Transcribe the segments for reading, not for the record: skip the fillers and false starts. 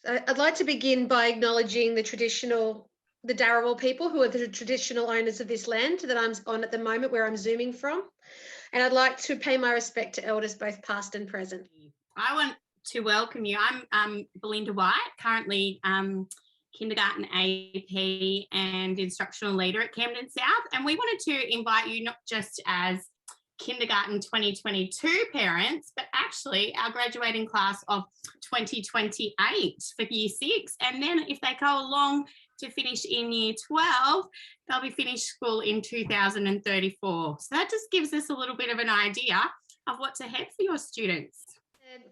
I'd like to begin by acknowledging the Darawal people who are the traditional owners of this land that I'm on at the moment, where I'm Zooming from. And I'd like to pay my respect to elders, both past and present. I want to welcome you. I'm Belinda White, currently kindergarten AP and instructional leader at Camden South. And we wanted to invite you not just as kindergarten 2022 parents, but actually our graduating class of 2028 for year 6. And then if they go along to finish in year 12, they'll be finished school in 2034. So that just gives us a little bit of an idea of what's ahead for your students.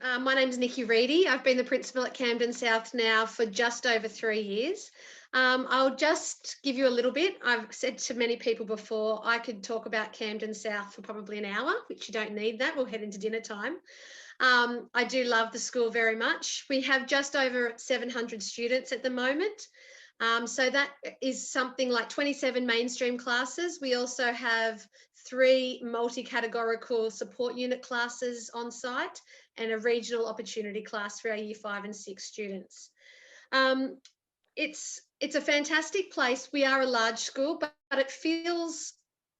My name's Nikki Reedy. I've been the principal at Camden South now for just over 3 years. I'll just give you a little bit. I've said to many people before, I could talk about Camden South for probably an hour, which you don't need that. We'll head into dinner time. I do love the school very much. We have just over 700 students at the moment. So that is something like 27 mainstream classes. We also have 3 multi-categorical support unit classes on site and a regional opportunity class for our year 5 and 6 students. It's a fantastic place. We are a large school, but it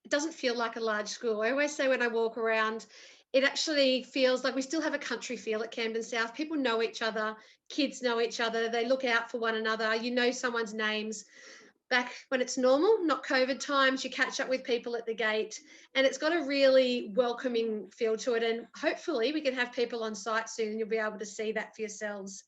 doesn't feel like a large school. I always say when I walk around, it actually feels like we still have a country feel at Camden South. People know each other, kids know each other, they look out for one another, you know someone's names. Back when it's normal, not COVID times, you catch up with people at the gate, and it's got a really welcoming feel to it, and hopefully we can have people on site soon and you'll be able to see that for yourselves.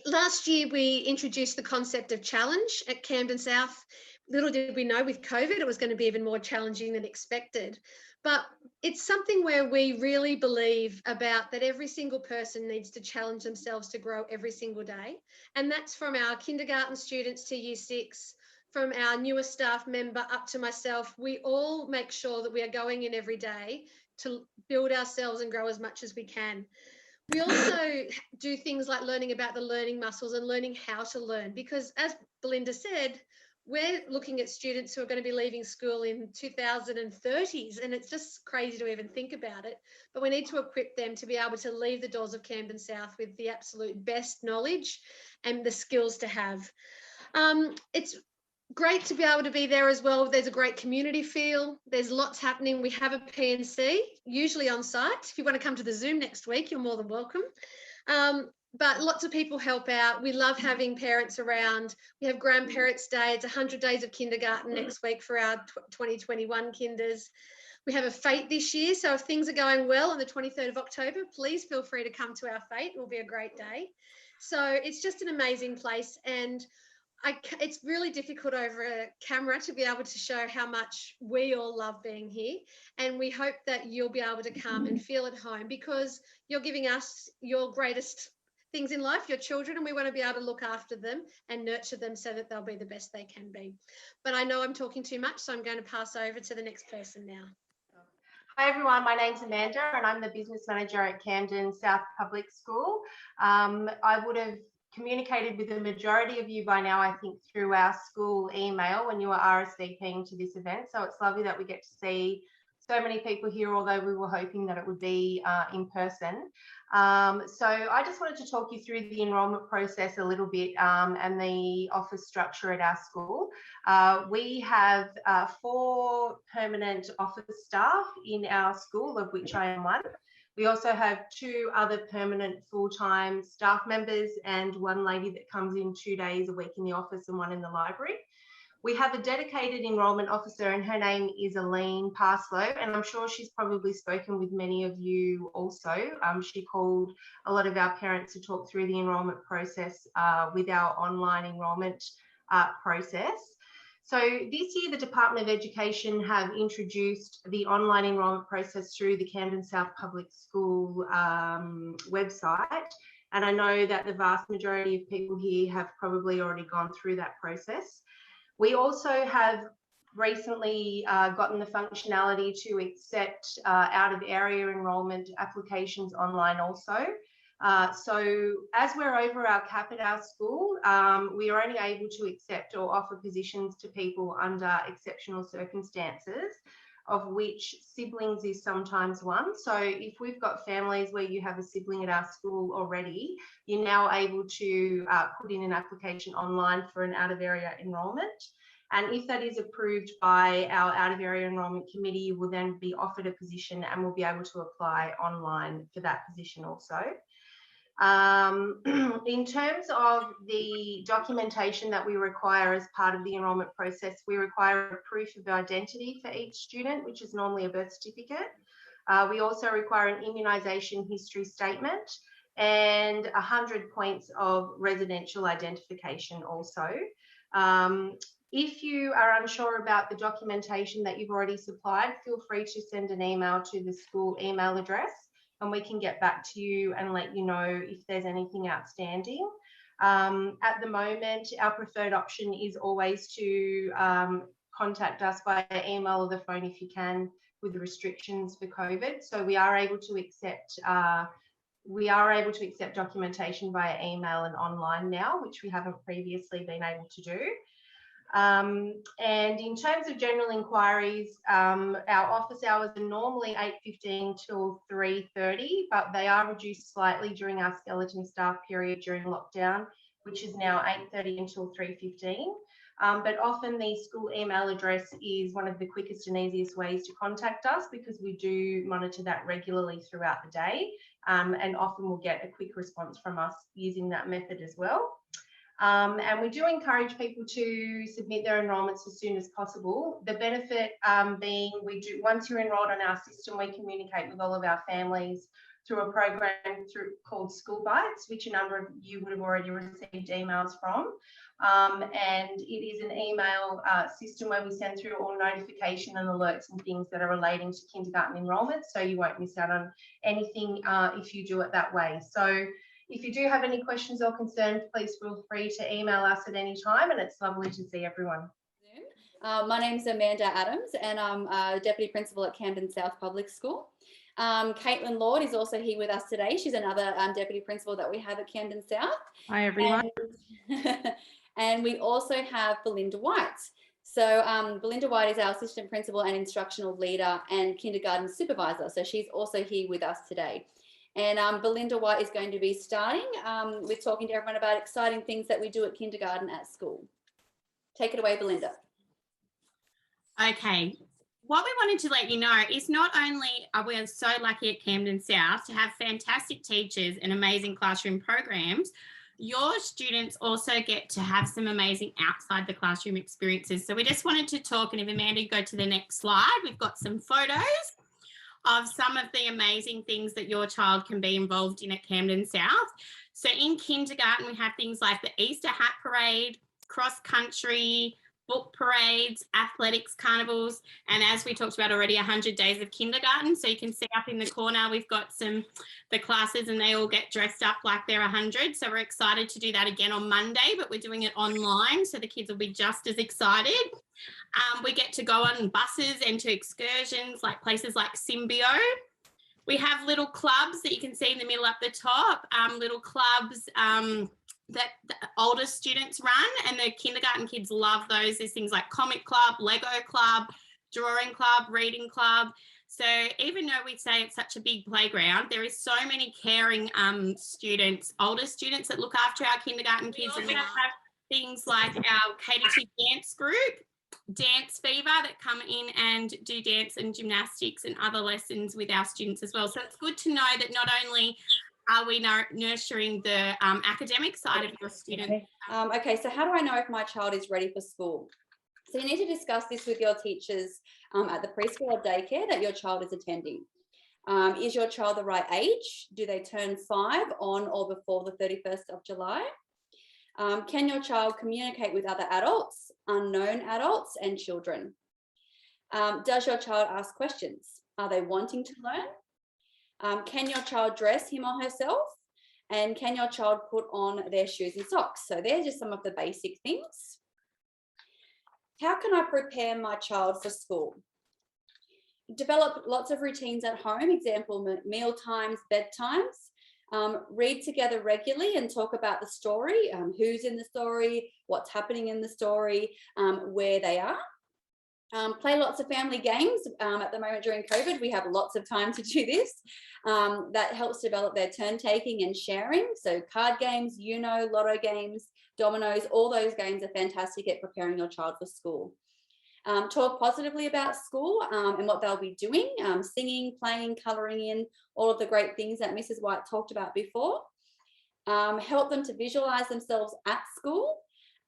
Last year we introduced the concept of challenge at Camden South. Little did we know with COVID it was going to be even more challenging than expected. But it's something where we really believe about that every single person needs to challenge themselves to grow every single day. And that's from our kindergarten students to year 6, from our newest staff member up to myself. We all make sure that we are going in every day to build ourselves and grow as much as we can. We also do things like learning about the learning muscles and learning how to learn, because as Belinda said, we're looking at students who are going to be leaving school in 2030s, and it's just crazy to even think about it. But we need to equip them to be able to leave the doors of Camden South with the absolute best knowledge and the skills to have. It's great to be able to be there as well. There's a great community feel. There's lots happening. We have a P&C, usually on site. If you want to come to the Zoom next week, you're more than welcome. But lots of people help out. We love having parents around. We have Grandparents' Day. It's 100 days of kindergarten next week for our 2021 kinders. We have a fete this year, so if things are going well on the 23rd of October, please feel free to come to our fete. It will be a great day. So it's just an amazing place, and it's really difficult over a camera to be able to show how much we all love being here, and we hope that you'll be able to come and feel at home, because you're giving us your greatest things in life, your children, and we want to be able to look after them and nurture them so that they'll be the best they can be. But I know I'm talking too much, so I'm going to pass over to the next person now. Hi everyone, my name's Amanda and I'm the business manager at Camden South Public School. I would have communicated with the majority of you by now, I think, through our school email when you were RSVPing to this event. So it's lovely that we get to see so many people here, although we were hoping that it would be in person. So I just wanted to talk you through the enrolment process a little bit and the office structure at our school. We have 4 permanent office staff in our school, of which I am one. We also have 2 other permanent full-time staff members and 1 lady that comes in 2 days a week in the office and 1 in the library. We have a dedicated enrolment officer and her name is Aline Parslow, and I'm sure she's probably spoken with many of you also. She called a lot of our parents to talk through the enrolment process with our online enrolment process. So this year, the Department of Education have introduced the online enrolment process through the Camden South Public School website. And I know that the vast majority of people here have probably already gone through that process. We also have recently gotten the functionality to accept out of area enrolment applications online also. So as we're over our cap at our school, we are only able to accept or offer positions to people under exceptional circumstances. of which siblings is sometimes one. So if we've got families where you have a sibling at our school already, you're now able to put in an application online for an out-of-area enrolment. And if that is approved by our out-of-area enrolment committee, you will then be offered a position and will be able to apply online for that position also. In terms of the documentation that we require as part of the enrolment process, we require a proof of identity for each student, which is normally a birth certificate. We also require an immunisation history statement and 100 points of residential identification also. If you are unsure about the documentation that you've already supplied, feel free to send an email to the school email address and we can get back to you and let you know if there's anything outstanding. At the moment, our preferred option is always to contact us via email or the phone if you can, with the restrictions for COVID. So we are able to accept documentation via email and online now, which we haven't previously been able to do. And in terms of general inquiries, our office hours are normally 8:15 till 3:30, but they are reduced slightly during our skeleton staff period during lockdown, which is now 8:30 until 3:15. But often the school email address is one of the quickest and easiest ways to contact us because we do monitor that regularly throughout the day, and often we'll get a quick response from us using that method as well. And we do encourage people to submit their enrolments as soon as possible. The benefit being once you're enrolled on our system, we communicate with all of our families through a program called School Bites, which a number of you would have already received emails from. And it is an email system where we send through all notification and alerts and things that are relating to kindergarten enrolment, so you won't miss out on anything if you do it that way. So if you do have any questions or concerns, please feel free to email us at any time, and it's lovely to see everyone. My name is Amanda Adams and I'm Deputy Principal at Camden South Public School. Caitlin Lord is also here with us today. She's another Deputy Principal that we have at Camden South. Hi everyone. And we also have Belinda White. So Belinda White is our Assistant Principal and Instructional Leader and Kindergarten Supervisor. So she's also here with us today. And Belinda White is going to be starting with talking to everyone about exciting things that we do at kindergarten at school. Take it away, Belinda. Okay. What we wanted to let you know is not only are we so lucky at Camden South to have fantastic teachers and amazing classroom programs, your students also get to have some amazing outside the classroom experiences. So we just wanted to talk, and if Amanda go to the next slide, we've got some photos of some of the amazing things that your child can be involved in at Camden South. So in kindergarten, we have things like the Easter Hat Parade, cross country, book parades, athletics carnivals, and as we talked about already, 100 days of kindergarten. So you can see up in the corner, we've got the classes and they all get dressed up like they're 100. So we're excited to do that again on Monday, but we're doing it online. So the kids will be just as excited. We get to go on buses and to excursions like places like Symbio. We have little clubs that you can see in the middle up the top, little clubs that the older students run, and the kindergarten kids love those. There's things like comic club, Lego club, drawing club, reading club. So even though we say it's such a big playground, there is so many caring students, older students that look after our kindergarten kids. And we have things like our KDT dance group, Dance Fever, that come in and do dance and gymnastics and other lessons with our students as well. So it's good to know that not only are we nurturing the academic side of your student. Okay, so how do I know if my child is ready for school? So you need to discuss this with your teachers at the preschool or daycare that your child is attending. Is your child the right age? Do they turn 5 on or before the 31st of July? Can your child communicate with other adults, unknown adults and children? Does your child ask questions? Are they wanting to learn? Can your child dress him or herself? And can your child put on their shoes and socks? So they're just some of the basic things. How can I prepare my child for school? Develop lots of routines at home, example, meal times, bedtimes. Read together regularly and talk about the story, who's in the story, what's happening in the story, where they are. Play lots of family games. At the moment during COVID, we have lots of time to do this. That helps develop their turn taking and sharing. So card games, Uno, lotto games, dominoes, all those games are fantastic at preparing your child for school. Talk positively about school and what they'll be doing, singing, playing, colouring in, all of the great things that Mrs. White talked about before. Help them to visualise themselves at school.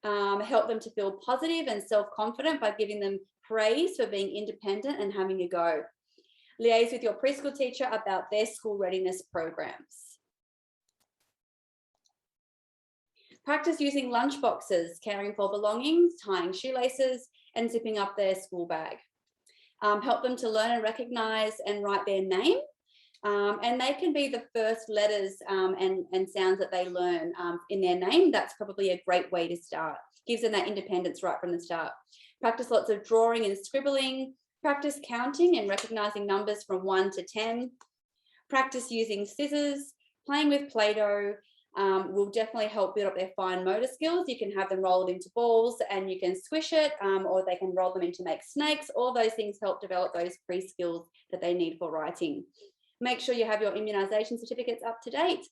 Help them to feel positive and self-confident by giving them praise for being independent and having a go. Liaise with your preschool teacher about their school readiness programs. Practice using lunch boxes, caring for belongings, tying shoelaces, and zipping up their school bag. Help them to learn and recognise and write their name. And they can be the first letters and sounds that they learn in their name. That's probably a great way to start. Gives them that independence right from the start. Practice lots of drawing and scribbling. Practice counting and recognising numbers from 1 to 10. Practice using scissors. Playing with Play-Doh will definitely help build up their fine motor skills. You can have them roll it into balls and you can squish it, or they can roll them into make snakes. All those things help develop those pre-skills that they need for writing. Make sure you have your immunisation certificates up to date.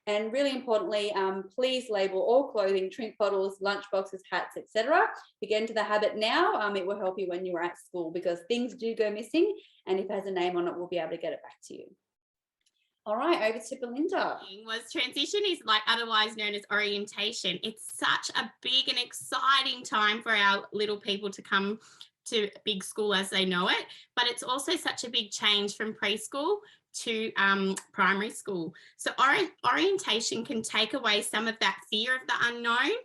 And really importantly, please label all clothing, drink bottles, lunch boxes, hats, etc. If you get into the habit now, it will help you when you're at school, because things do go missing, and if it has a name on it, we'll be able to get it back to you. All right, over to Belinda. Transition is like otherwise known as orientation. It's such a big and exciting time for our little people to come to big school as they know it, but it's also such a big change from preschool to primary school. So orientation can take away some of that fear of the unknown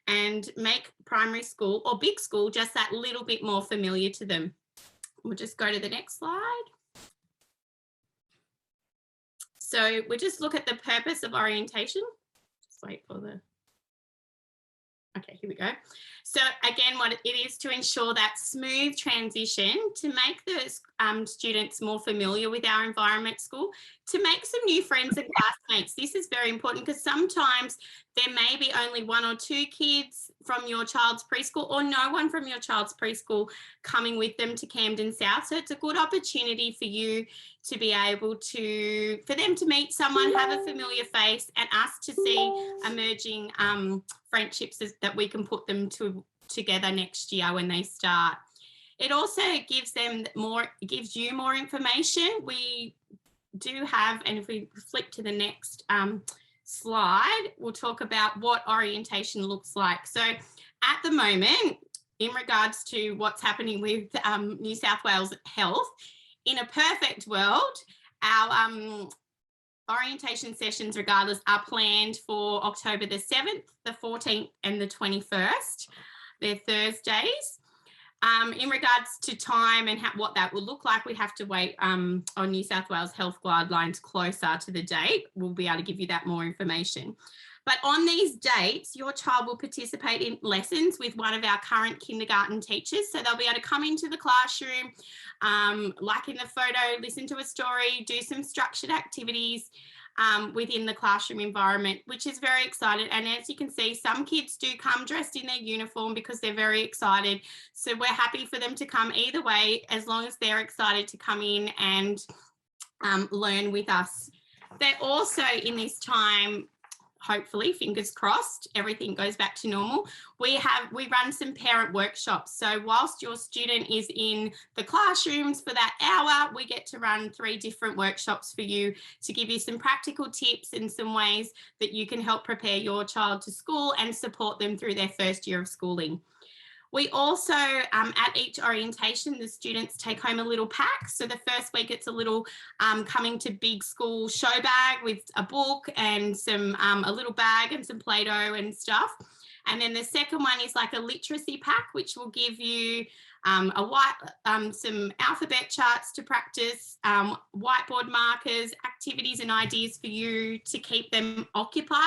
and make primary school or big school just that little bit more familiar to them. We'll just go to the next slide. So we'll just look at the purpose of orientation. Just wait for the, okay, here we go. So again, what it is to ensure that smooth transition, to make the students more familiar with our environment at school, to make some new friends and classmates. This is very important because sometimes there may be only 1 or 2 kids from your child's preschool or no one from your child's preschool coming with them to Camden South. So it's a good opportunity for you to be able to, for them to meet someone, have a familiar face, and us to see emerging friendships that we can put them together next year when they start. It also gives them more, gives you more information. We do have, and if we flip to the next slide, we'll talk about what orientation looks like. So at the moment, in regards to what's happening with New South Wales Health, in a perfect world, our orientation sessions regardless are planned for October the 7th, the 14th and the 21st. They're Thursdays. In regards to time and what that will look like, we have to wait on New South Wales Health guidelines closer to the date. We'll be able to give you that more information. But on these dates, your child will participate in lessons with one of our current kindergarten teachers. So they'll be able to come into the classroom, like in the photo, listen to a story, do some structured activities within the classroom environment, which is very exciting. And as you can see, some kids do come dressed in their uniform because they're very excited. So we're happy for them to come either way, as long as they're excited to come in and learn with us. They're also in this time, hopefully, fingers crossed, everything goes back to normal. We run some parent workshops. So whilst your student is in the classrooms for that hour, we get to run 3 different workshops for you to give you some practical tips and some ways that you can help prepare your child to school and support them through their first year of schooling. We also, at each orientation, the students take home a little pack. So the first week it's a little coming to big school show bag with a book and some a little bag and some Play-Doh and stuff. And then the second one is like a literacy pack, which will give you some alphabet charts to practice, whiteboard markers, activities and ideas for you to keep them occupied,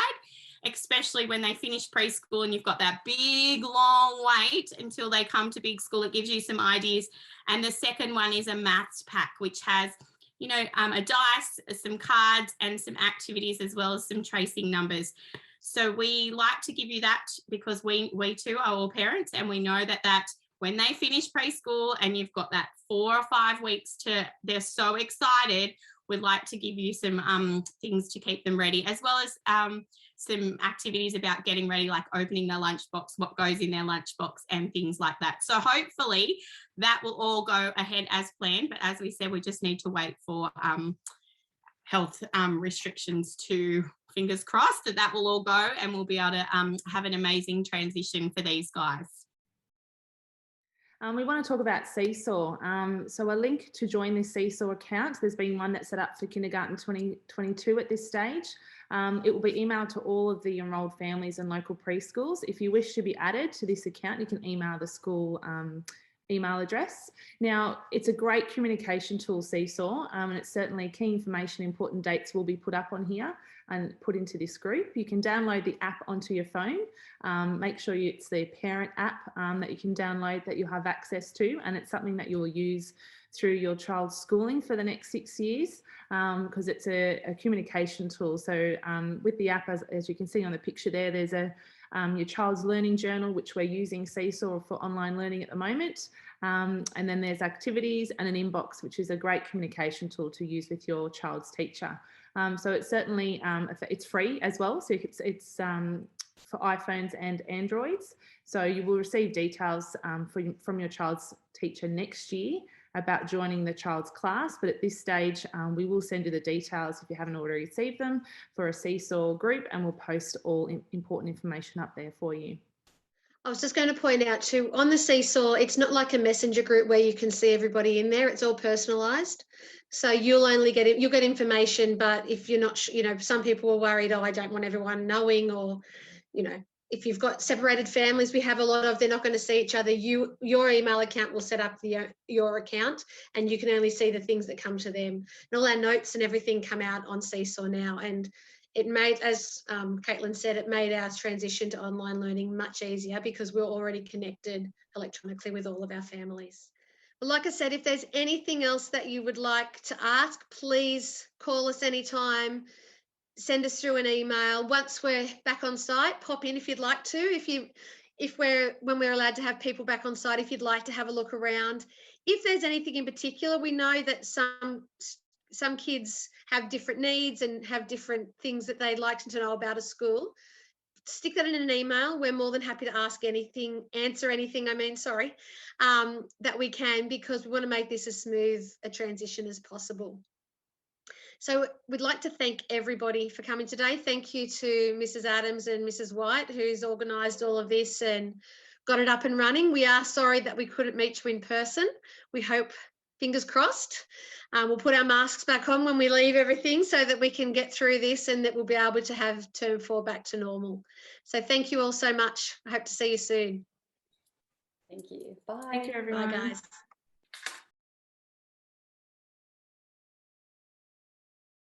especially when they finish preschool and you've got that big long wait until they come to big school. It gives you some ideas. And the second one is a maths pack, which has, you know, a dice, some cards and some activities, as well as some tracing numbers. So we like to give you that because we too are all parents, and we know that when they finish preschool and you've got that 4 or 5 weeks they're so excited. We'd like to give you some things to keep them ready, as well as some activities about getting ready, like opening their lunchbox, what goes in their lunchbox and things like that. So hopefully that will all go ahead as planned. But as we said, we just need to wait for health restrictions to, fingers crossed, that will all go and we'll be able to have an amazing transition for these guys. We want to talk about Seesaw. So a link to join this Seesaw account, there's been one that's set up for kindergarten 2022 at this stage. It will be emailed to all of the enrolled families and local preschools. If you wish to be added to this account, you can email the school email address. Now, it's a great communication tool, Seesaw, and it's certainly key information, important dates will be put up on here and put into this group. You can download the app onto your phone. Make sure it's the parent app that you can download that you'll have access to, and it's something that you'll use through your child's schooling for the next 6 years because it's a communication tool. So with the app, as you can see on the picture there, there's your child's learning journal, which we're using Seesaw for online learning at the moment. And then there's activities and an inbox, which is a great communication tool to use with your child's teacher. So it's certainly, it's free as well. So it's for iPhones and Androids. So you will receive details from your child's teacher next year about joining the child's class. But at this stage, we will send you the details if you haven't already received them for a Seesaw group, and we'll post all important information up there for you. I was just going to point out too, on the Seesaw, it's not like a messenger group where you can see everybody in there. It's all personalised. So you'll get information, but if you're not, some people are worried, oh, I don't want everyone knowing, or, if you've got separated families, we have a lot of, they're not going to see each other. Your email account will set up your account, and you can only see the things that come to them. And all our notes and everything come out on Seesaw now. And it made, as Caitlin said, it made our transition to online learning much easier because we're already connected electronically with all of our families. But like I said, if there's anything else that you would like to ask, please call us anytime. Send us through an email. Once we're back on site, pop in if you'd like to. When we're allowed to have people back on site, if you'd like to have a look around. If there's anything in particular, we know that some kids have different needs and have different things that they'd like to know about a school. Stick that in an email. We're more than happy to answer anything, that we can, because we want to make this as smooth a transition as possible. So we'd like to thank everybody for coming today. Thank you to Mrs. Adams and Mrs. White, who's organised all of this and got it up and running. We are sorry that we couldn't meet you in person. We hope, fingers crossed, we'll put our masks back on when we leave everything so that we can get through this and that we'll be able to have term 4 back to normal. So thank you all so much. I hope to see you soon. Thank you. Bye. Thank you, everyone. Bye, guys.